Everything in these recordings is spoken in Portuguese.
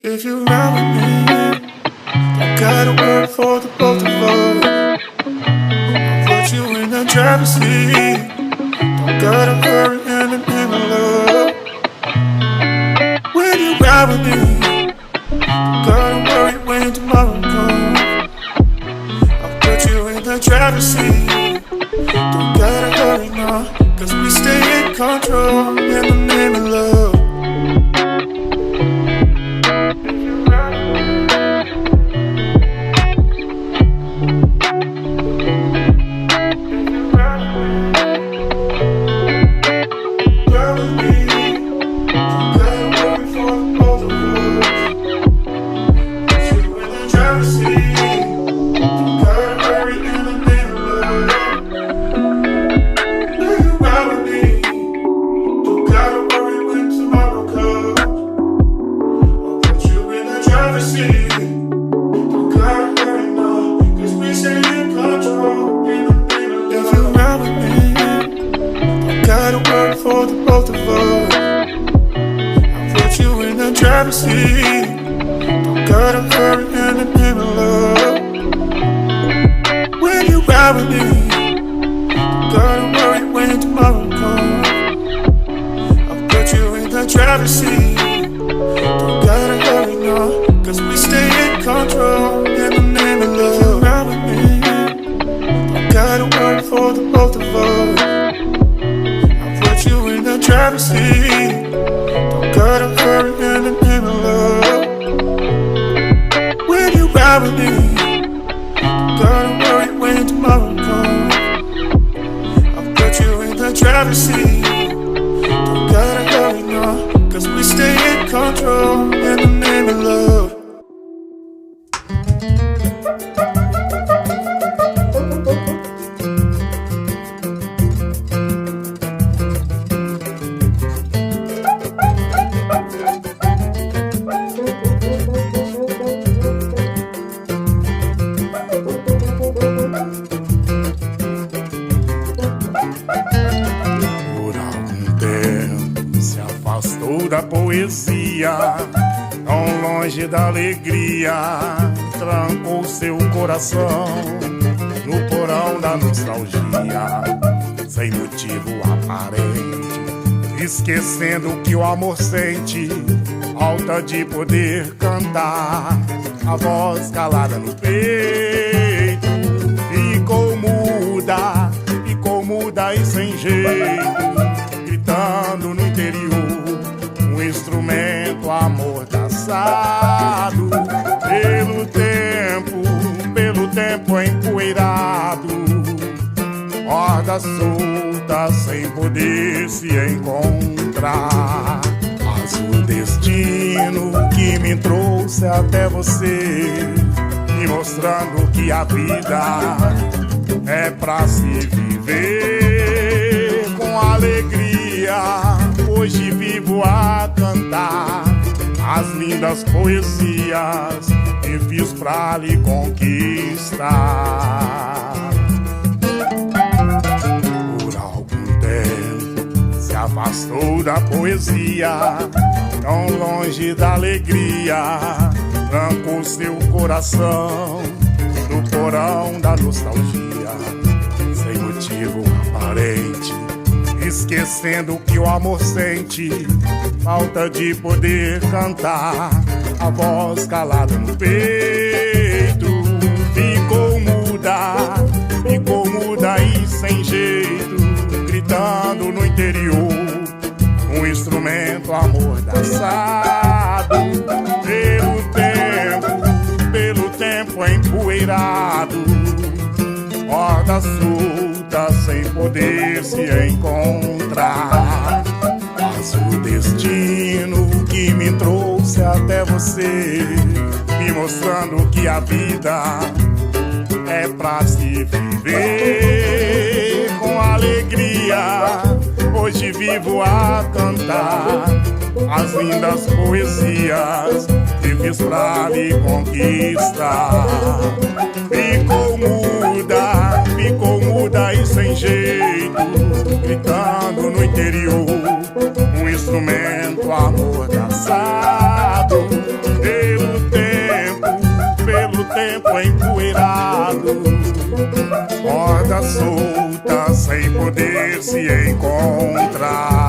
If you ride with me, don't gotta work for the both of us. I'll put you in the driver's seat. Don't gotta hurry in the name of love. When you ride with me, don't gotta worry when tomorrow comes. I'll put you in the driver's seat. Don't gotta hurry now, cause we stay in control in the name of love. For the both of us, I'll put you in the driver's seat. Don't gotta hurry in the name of love. When you ride with me, don't gotta worry when tomorrow comes. I'll put you in the driver's seat. Don't gotta hurry no, cause we stay in control in the name of love. If you ride with me, don't gotta worry for the both of us. You in the driver's seat. Don't gotta hurry in the name of love. When you ride with me, don't gotta worry when tomorrow comes. I'll put you in the driver's seat. Don't gotta hurry no, cause we stay in control in the name of love. Da poesia, tão longe da alegria, trancou seu coração no porão da nostalgia, sem motivo aparente, esquecendo que o amor sente, falta de poder cantar, a voz calada no peito, ficou muda e sem jeito, gritando no interior. Instrumento amordaçado pelo tempo empoeirado, corda solta sem poder se encontrar. Mas o destino que me trouxe até você, me mostrando que a vida é pra se viver com alegria. Hoje vivo a cantar as lindas poesias que fiz pra lhe conquistar. Por algum tempo se afastou da poesia, tão longe da alegria, trancou seu coração no porão da nostalgia, sem motivo aparente, esquecendo que o amor sente, falta de poder cantar, a voz calada no peito, ficou muda e sem jeito, gritando no interior, um instrumento amordaçado pelo tempo empoeirado, corda solta sem poder se encontrar. Mas o destino que me trouxe até você, me mostrando que a vida é pra se viver com alegria. Hoje vivo a cantar as lindas poesias que fiz pra lhe conquistar. Ficou muda e sem jeito, gritando no interior, um instrumento amordaçado. tempo empoeirado, corda solta sem poder se encontrar.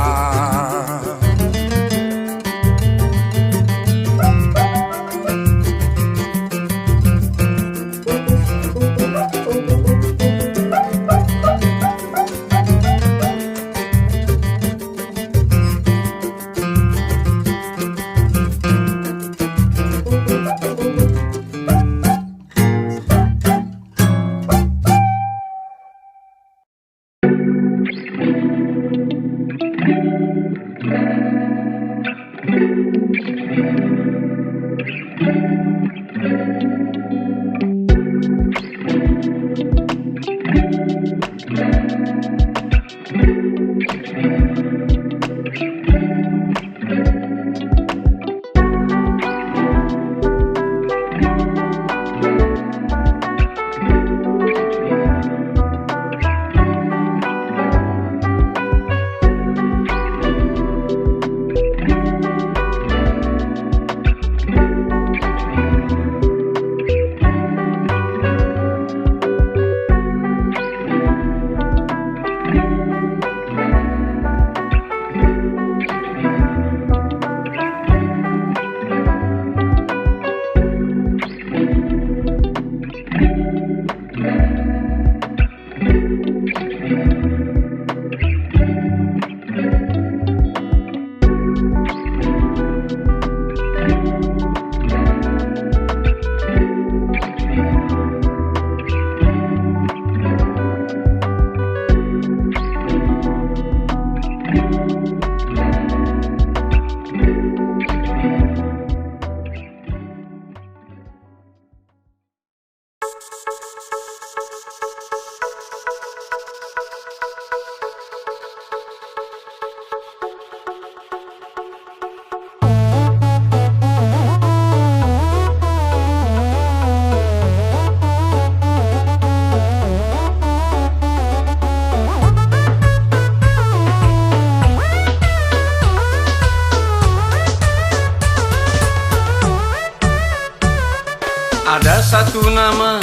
Ada satu nama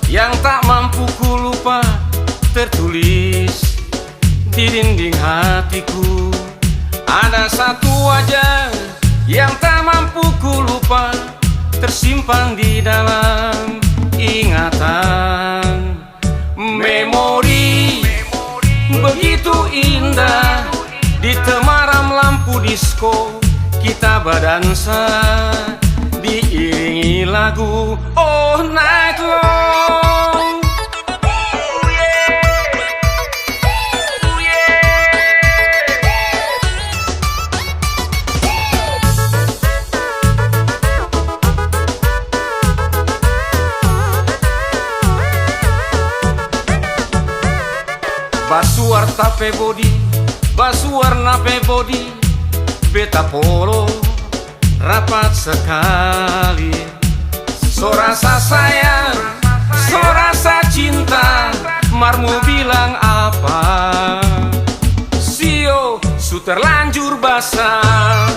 yang tak mampu ku lupa, tertulis di dinding hatiku. Ada satu wajah yang tak mampu ku lupa, tersimpan di dalam ingatan. Memori begitu indah, di temaram lampu disko kita berdansa, diiringi lagu all night long. Basuar tape body, basuar nape body, beta polo rapat sekali. So rasa sayang, so rasa cinta, marmu bilang apa? Sio su terlanjur basah.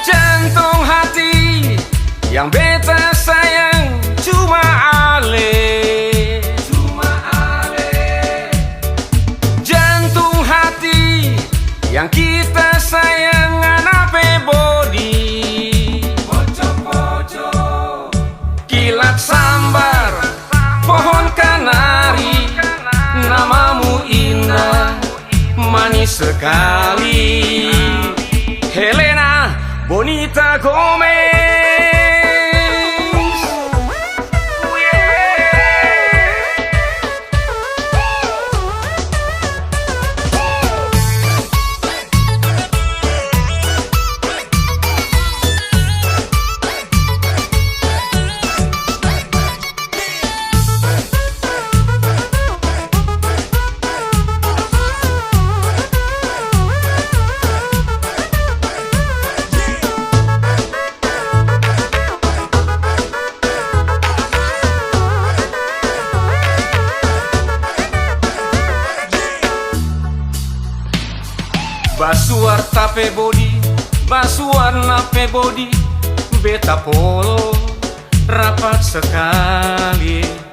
Jantung hati yang beta sayang cuma Ale. Yang kita sayang nape body, pojok-pojok kilat sambar, pohon kanari, namamu indah, manis sekali, Helena Bonita Gomez. Basuar tape body, basuar nape body, beta polo rapat sekali.